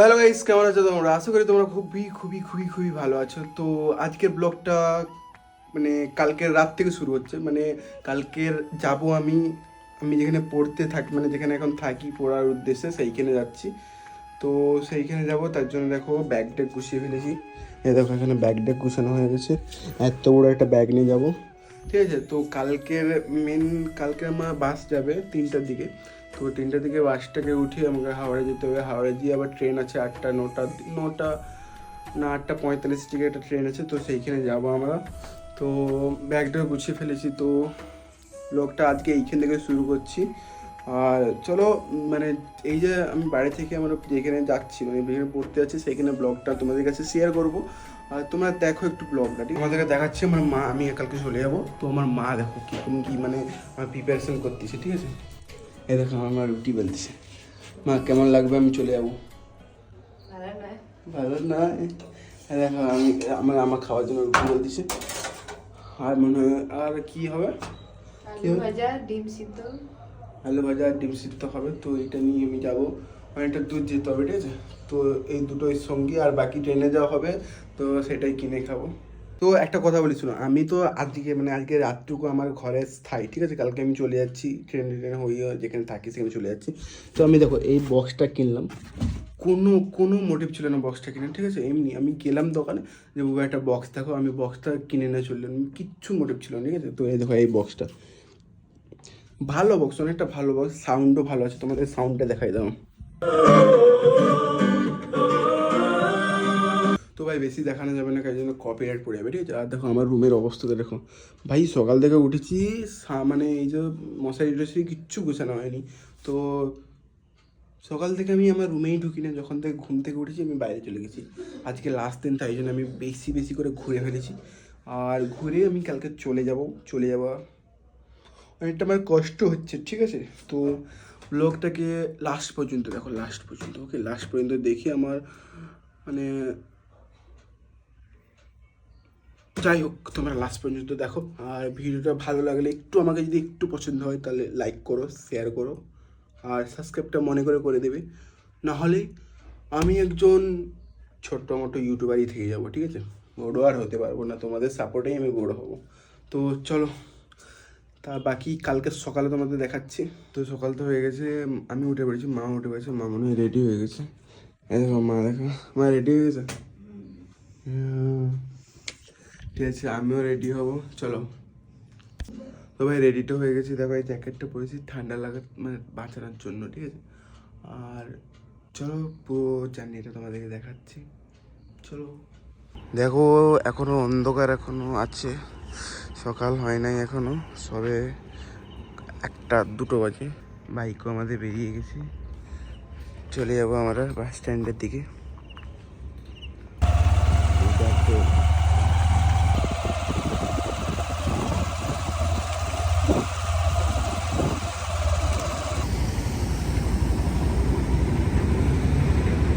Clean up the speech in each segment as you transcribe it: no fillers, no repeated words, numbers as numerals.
Hello guys, কেমন আছো তোমরা? আশা করি তোমরা খুবই খুবই খুবই খুবই ভালো আছো। তো আজকের ব্লগটা মানে কালকের রাত থেকে শুরু হচ্ছে। মানে কালকের যাব আমি আমি যেখানে পড়তে থাকি, মানে যেখানে এখন থাকি পড়ার উদ্দেশ্যে, সেইখানে যাচ্ছি। তো সেইখানে যাব, তার জন্য দেখো ব্যাগ ট্যাগ গুছিয়ে ফেলেছি। এই দেখো এখানে ব্যাগ ট্যাগ গুছানো হয়ে গেছে। এত বড় একটা ব্যাগ নিয়ে যাব, ঠিক আছে। তো কালকে আমার বাস যাবে 3টার দিকে। তো 3টার দিকে বাসটাকে উঠিয়ে আমাকে হাওড়া যেতে হবে। হাওড়া গিয়ে আবার ট্রেন আছে 8টা 9টা না 8:45 থেকে একটা ট্রেন আছে, তো সেইখানে যাব আমরা। তো ব্যাগটা গুছিয়ে ফেলেছি। তো ব্লগটা আজকে এইখান থেকে শুরু করছি। আর চলো, মানে এই যে আমি বাড়ি থেকে আমরা যেখানে যাচ্ছি, মানে যেখানে পড়তে যাচ্ছি, সেইখানে ব্লগটা তোমাদের কাছে শেয়ার করবো। আর তোমরা দেখো একটু ব্লগটা, ঠিক আমাদেরকে দেখাচ্ছি। আমার মা, আমি কালকে চলে যাবো, তো আমার মা দেখো কি মানে আমার প্রিপারেশন করতেছে, ঠিক আছে। এই দেখো আমার রুটি বেলতেছে। মা কেমন লাগবে আমি চলে যাবো? ভালো না। দেখো আমার খাওয়ার জন্য রুটি বেলতেছে। আর মনে হয় আর কি হবে, আলু ভাজা ডিম সিদ্ধ। আলু ভাজা আর ডিম সিদ্ধ হবে। তো এটা নিয়ে আমি যাবো, অনেকটা দূর যেতে হবে, ঠিক আছে। তো এই দুটোর সঙ্গে আর বাকি ট্রেনে যাওয়া হবে, তো সেটাই কিনে খাবো। তো একটা কথা বলেছিল, আমি তো আজকে রাতটুকু আমার ঘরে স্থায়ী, ঠিক আছে। কালকে আমি চলে যাচ্ছি ট্রেনে হয়ে, যেখানে থাকি সেখানে চলে যাচ্ছি। তো আমি দেখো এই বক্সটা কিনলাম, কোনো মোটিভ ছিল না বক্সটা কিনে, ঠিক আছে। এমনি আমি গেলাম দোকানে, যে বাবা একটা বক্স দেখো, আমি বক্সটা কিনে নিয়ে চললাম, কিচ্ছু মোটিভ ছিল না, ঠিক আছে। তো এই দেখো এই বক্সটা ভালো বক্স, অনেকটা ভালো বক্স, সাউন্ডও ভালো আছে। তোমাদের সাউন্ডটা দেখাই দাও। তো ভাই বেশি দেখানো যাবে না, কাজ জন্য কপিরাইট পড়ে যাবে, ঠিক আছে। আর দেখো আমার রুমের অবস্থাটা দেখো ভাই, সকাল থেকে উঠেছি, মানে এই যে মশারি টশারি কিচ্ছু গোছানো হয়নি। তো সকাল থেকে আমি আমার রুমেই ঢুকি না, যখন থেকে ঘুম থেকে উঠেছি আমি বাইরে চলে গেছি। আজকে লাস্ট দিন, তাই জন্য আমি বেশি করে ঘুরে ফেলেছি। আর ঘুরে আমি কালকে চলে যাবো। অনেকটা আমার কষ্ট হচ্ছে, ঠিক আছে। তো ব্লগটাকে লাস্ট পর্যন্ত দেখো, ওকে লাস্ট পর্যন্ত দেখে আমার মানে যাই হোক, তোমরা লাস্ট পর্যন্ত দেখো। আর ভিডিওটা ভালো লাগলে আমাকে যদি একটু পছন্দ হয় তাহলে লাইক করো, শেয়ার করো, আর সাবস্ক্রাইবটা মনে করে দেবে। নাহলে আমি একজন ছোট্ট মোটো ইউটিউবারই থেকে যাবো, ঠিক আছে। বড়ো আর হতে পারবো না, তোমাদের সাপোর্টেই আমি বড়ো হবো। তো চলো, তা বাকি কালকে সকালে তোমাদের দেখাচ্ছি। তো সকাল তো হয়ে গেছে, আমি উঠে পড়েছি, মা উঠে পড়েছে, মা মনে হয় রেডি হয়ে গেছে। দেখো মা রেডি হয়ে গেছে। ঠিক আছে, আমিও রেডি হব, চলো। তো ভাই রেডিটা হয়ে গেছি, দেখো এই জ্যাকেটটা পরেছি ঠান্ডা মানে বাঁচানোর জন্য, ঠিক আছে। আর চলো পুরো জার্নিটা তোমাদেরকে দেখাচ্ছি, চলো। দেখো এখনো অন্ধকার এখনো আছে, সকাল হয় নাই এখনো, সবে 1-2 বাজে। বাইকও আমাদের বেরিয়ে গেছে, চলে যাবো আমরা বাস স্ট্যান্ডের দিকে।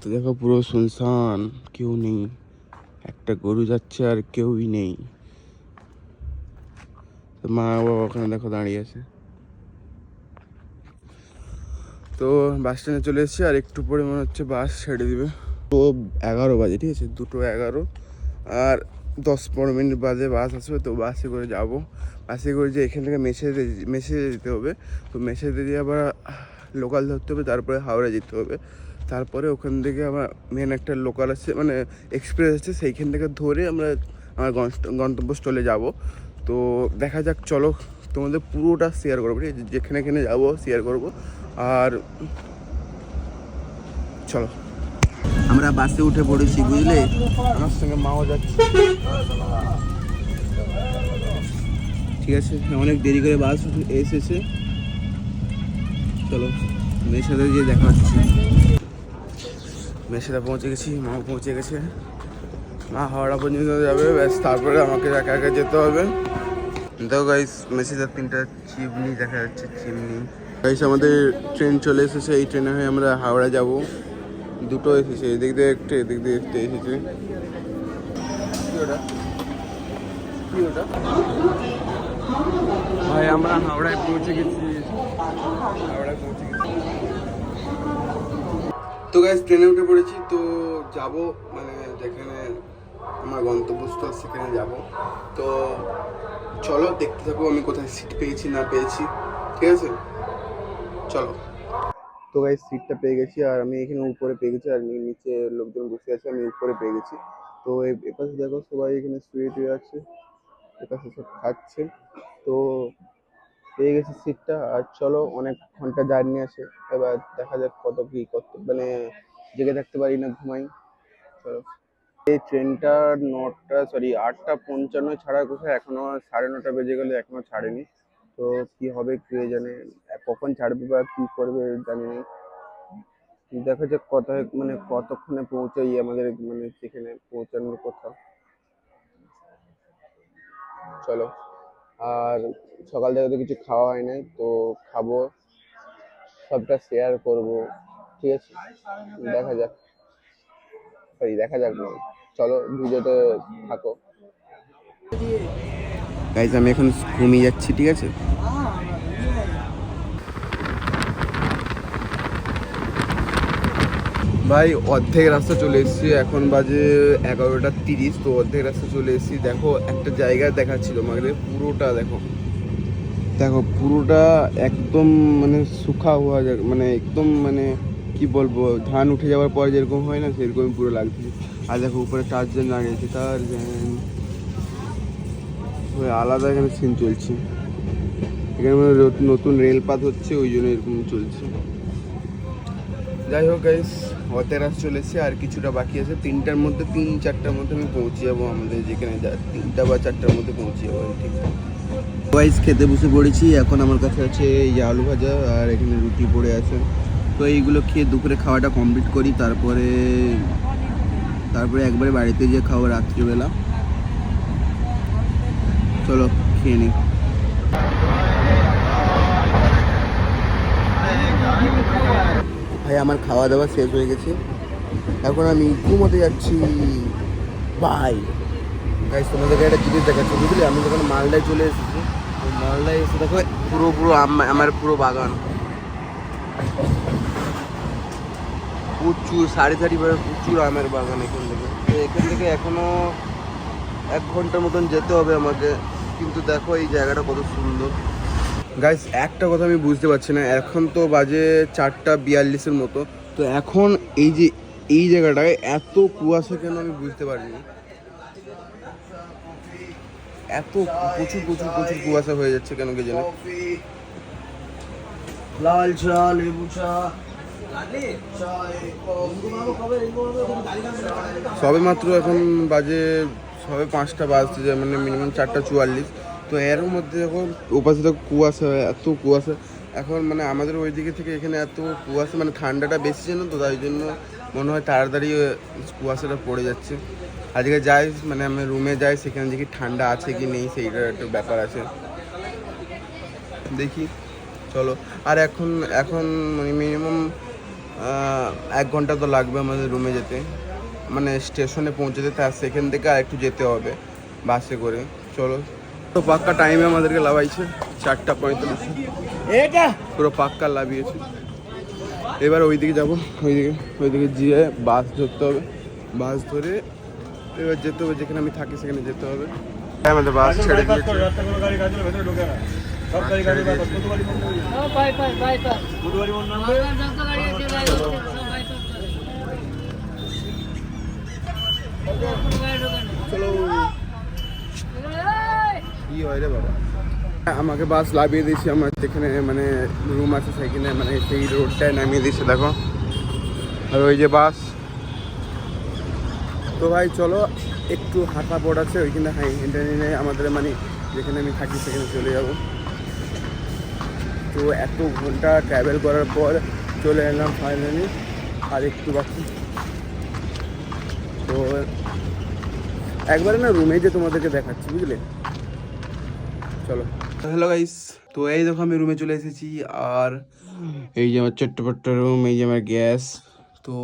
তো দেখো পুরো শুনশান, কেউ নেই, একটা গরু যাচ্ছে আর কেউই নেই। তো মা বাবা ওখানে দেখো দাঁড়িয়ে আছে। তো বাস স্ট্যান্ডে চলে এসেছি, আর একটু পরে মনে হচ্ছে বাস ছেড়ে দিবে। তো 11 বাজে, ঠিক আছে, 2:11, আর 10-15 মিনিট বাদে বাস আসবে। তো বাসে করে যাব, বাসে করে যে এখান থেকে মেসে যেতে হবে। তো মেসে দিয়ে আবার লোকাল ধরতে হবে, তারপরে হাওড়া যেতে হবে। তারপরে ওখান থেকে আমার মেন একটা লোকাল আছে, মানে এক্সপ্রেস আছে, সেইখান থেকে ধরে আমরা আমার গন্তব্যস্থলে যাব। তো দেখা যাক, চলো তোমাদের পুরোটা শেয়ার করবো, ঠিক আছে, যেখানে যাবো শেয়ার করবো। আর চলো, আমরা বাসে উঠে পড়েছি, বুঝলে, আমার সঙ্গে মাও যাচ্ছে, ঠিক আছে। অনেক দেরি করে বাস এসেছে, চলো মেয়ের সাথে গিয়ে দেখা হচ্ছে। মেয়ের সাথে পৌঁছে গেছি, মাও পৌঁছে গেছে। মা হাওড়া পর্যন্ত যাবে, ব্যাস তারপরে আমাকে একা যেতে হবে। দেখো গাইস, মেসেজের 3টা চিমনি দেখা যাচ্ছে, চিমনি। গাইস আমাদের ট্রেন চলে এসেছে, এই ট্রেনে হয়ে আমরা হাওড়া যাব। দুটো এসেছে, এদিক দিয়ে একটা এসেছে। কি ওটা ভাই, আমরা হাওড়ায় পৌঁছে গেছি। তো গাইস ট্রেনে উঠে পড়েছি, তো যাব মানে যেখানে আমার গন্তব্যস্থল সেখানে যাব। তো চলো দেখতে থাকো আমি কোথায় সিট পেয়েছি না পেয়েছি, ঠিক আছে চলো। তো গাইস সিটটা পেয়ে গেছি, আর আমি এখানে উপরে পেয়ে গেছি, আর নিচে লোকজন বসে আছে, আমি উপরে পেয়ে গেছি। তো এপাশে দেখো সবাই এখানে শুয়ে টুয়ে আছে, এপাশে সব খাচ্ছে। তো পেয়ে গেছি সিটটা, আর চলো অনেক ঘন্টা জার্নি আছে, এবার দেখা যাক কত কি করতে মানে জেগে থাকতে পারি না ঘুমাই। চলো, এই ট্রেনটা 8টা 55 ছাড়ার কথা, এখনো 9:30 বেজে গেলে এখনো ছাড়েনি। তো কি হবে কে জানে, কখন ছাড়বে বা কি করবে জানি না। দেখা যাক কোথায় মানে কতক্ষণে পৌঁছাই আমাদের মানে সেখানে পৌঁছানোর কথা। চলো, আর সকাল থেকে তো কিছু খাওয়া হয় নাই, তো খাবো, সবটা শেয়ার করব, ঠিক আছে দেখা যাক, দেখা যাক না, চলো ভিডিওতে থাকো। গাইজ আমি এখন ঘুমিয়ে যাচ্ছি, ঠিক আছে। ভাই অর্ধেক রাস্তা চলে এসেছি, এখন বাজে 11টা 30। তো অর্ধেক রাস্তা চলে এসেছি, দেখো একটা জায়গায় দেখাচ্ছিল আমাকে, পুরোটা দেখো, দেখো পুরোটা একদম মানে শুখা হওয়া যায়, মানে একদম মানে কি বলবো, ধান উঠে যাওয়ার পর যেরকম হয় না সেরকমই পুরো লাগছে। আর দেখো উপরে 4 জন দাঁড়িয়েছে, তার আলাদা এখানে সিন চলছে, এখানে মানে নতুন রেলপাত হচ্ছে, ওই জন্য এরকম চলছে। যাই হোক গাইস, অর্ধেক রাস্তা চলে এসেছে, আর কিছুটা বাকি আছে, 3টার মধ্যে 3-4টার মধ্যে আমি পৌঁছে যাবো আমাদের যেখানে 3টা বা 4টার মধ্যে পৌঁছে যাবো আমি, ঠিক। গাইস খেতে বসে পড়েছি, এখন আমার কাছে আছে এই আলু ভাজা আর এখানে রুটি পড়ে আছে। তো এইগুলো খেয়ে দুপুরে খাওয়াটা কমপ্লিট করি, তারপরে তারপরে একবারে বাড়িতে গিয়ে খাবো রাত্রিবেলা। চলো খেয়ে নিই। ভাই আমার খাওয়া দাওয়া শেষ হয়ে গেছে, এখন আমি ঘুমোতে যাচ্ছি। বাই গাইস, তোমাদেরকে একটা জিনিস দেখাচ্ছি বুঝলি, আমি যখন মালদায় চলে এসেছি, ওই মালদায় এসে দেখো পুরো পুরো আমার পুরো বাগান, প্রচুর সারি সারি ভাবে প্রচুর আমের বাগান এখান থেকে। তো এখান থেকে এখনো 1 ঘন্টার মতন যেতে হবে আমাকে, কিন্তু দেখো এই জায়গাটা কত সুন্দর। গাইস একটা কথা আমি বুঝতে পারছি না, এখন তো বাজে 4টা 42-এর মতো, তো এখন এই যে এই জায়গাটায় এত কুয়াশা কেন আমি বুঝতে পারিনি, এত প্রচুর প্রচুর প্রচুর কুয়াশা হয়ে যাচ্ছে কেন কে জানে। লাল চা, লেবু চা, সবে মাত্র এখন বাজে সবে 5টা বাজতে যায়, মানে মিনিমাম 4টা 44। তো এর মধ্যে এখন ওপাশে তো কুয়াশা, এত কুয়াশা এখন, মানে আমাদের ওই দিকে থেকে এখানে এত কুয়াশা, মানে ঠান্ডাটা বেশি যেন, তো তাই জন্য মনে হয় তাড়াতাড়ি কুয়াশাটা পড়ে যাচ্ছে। আজকে যাই মানে আমি রুমে যাই, সেখানে দেখি ঠান্ডা আছে কি নেই, সেইটার একটা ব্যাপার আছে, দেখি চলো। আর এখন এখন মানে মিনিমাম 1 ঘন্টা তো লাগবে আমাদের রুমে যেতে, মানে স্টেশনে পৌঁছাতে, তার সেখান থেকে আর একটু যেতে হবে বাসে করে। চলো, তো পাক্কা টাইমে আমাদেরকে লাগাইছে 4টা 45, এটা পুরো পাক্কা লাভিয়েছে। এবার ওইদিকে যাবো, ওইদিকে গিয়ে বাস ধরতে হবে, বাস ধরে এবার যেতে হবে যেখানে আমি থাকি সেখানে যেতে হবে। আমাদের বাস ছেড়ে দিয়েছে, চলো কি হয় রে বাবা। আমাকে বাস লাভিয়ে দিয়েছে আমার যেখানে মানে রুম আছে সেখানে, মানে সেই রোডটায় নামিয়ে দিয়েছে দেখো, আর ওই যে বাস। তো ভাই চলো একটু হাঁটা পড় আছে ওইখানে, হেঁটে নিয়ে আমাদের মানে যেখানে আমি থাকি সেখানে চলে যাব। তো এত ঘন্টা ট্রাভেল করার পর চলে এলাম ফাইনালি, আর একটু বাকি। তো একবারে না রুমে যে তোমাদেরকে দেখাচ্ছি বুঝলে, চলো। হ্যালো গাইস, তো এই দেখো আমি রুমে চলে এসেছি, আর এই যে আমার ছোট্ট রুম, এই যে আমার গ্যাস। তো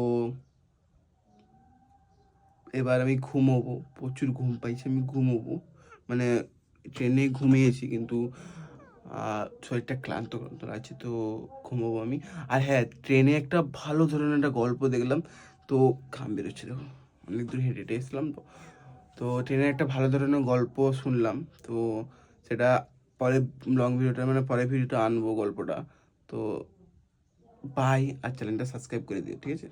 এবার আমি ঘুমোবো, প্রচুর ঘুম পাইছি, আমি ঘুমোবো, মানে ট্রেনে ঘুমিয়েছি কিন্তু শরীরটা ক্লান্ত ক্লান্ত লাগছে, তো ঘুমোবো আমি। আর হ্যাঁ, ট্রেনে একটা ভালো ধরনের একটা গল্প দেখলাম, তো ঘাম বেরোচ্ছে দেখো, অনেক দূর হেঁটে হেঁটে এসলাম তো। তো ট্রেনে একটা ভালো ধরনের গল্প শুনলাম, তো সেটা পরে লং ভিডিওটা মানে পরে ভিডিওটা আনবো গল্পটা। তো বাই, আর চ্যানেলটা সাবস্ক্রাইব করে দিও, ঠিক আছে?